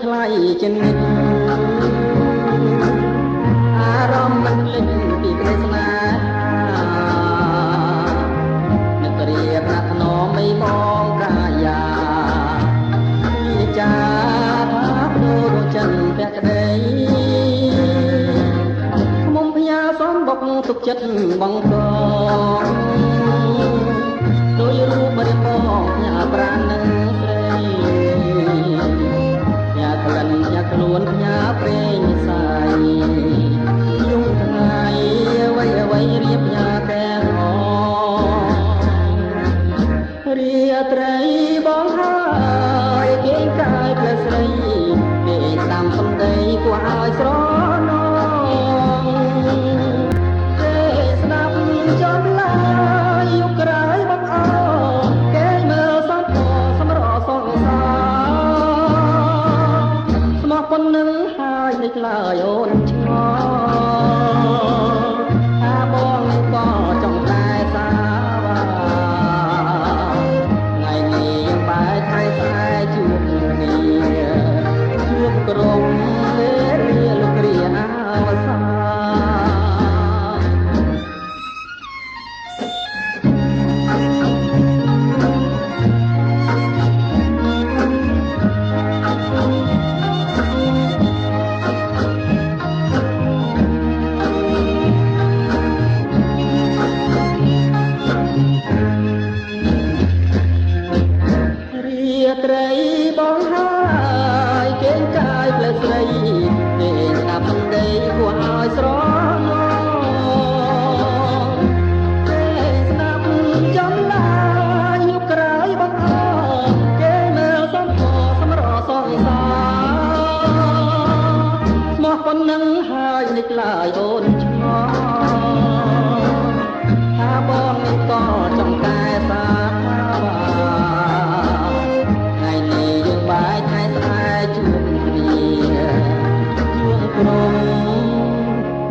ថ្លៃជានិច្ចអារម្មណ៍មិនភ្លេចពីក្តីស្នេហានឹករៀបណាស់ថ្នមមិនមកកាយាវិចាថាបដូរចិនពាក់ក្តីខ្មុំផ្ញើសំបុកទុកចិត្តបងកងដោយរូបរៀបបងផ្ញើប្រាណនឹងស្រីផ្ញើក្លិនផ្ញើខ្លួនផ្ញើព្រេងសាយយំថ្ងៃអ្វីអ្វីរៀបផ្ញើទាំងអរាត្រីបងហើយគេកាយផ្លែស្រីគេស្ដាំសំដីគួរឲ្យស្រណងគេស្ដាប់ចំឡាយយុគក្រោយបងអើគេមើលសំផសម្រសងសាស្មោះប៉ុណ្ណឹងហើយនឹកឡើយអូនឆ្ងល់ថាបងនឹងក៏ចង់តែសាវាថ្ងៃនេះយើងបែកថ្ងៃស្អែកជួបគ្នាជួបក្រុមវេលាលោកគ្រាអវសាត្រីបងហើយគេកាយផ្លែស្រីគេស្ដាប់សំដីគួរឲ្យស្រណងគេស្ដាប់ចំឡាយយុគក្រោយបងអើគេមើលសំផសម្រសងសាស្មោះប៉ុណ្ណឹងហើយនឹកឡើយអូនឆ្ងល់ថាបងនឹងក៏ចង់តែសា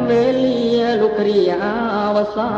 វេលាលោកគ្រាអវសា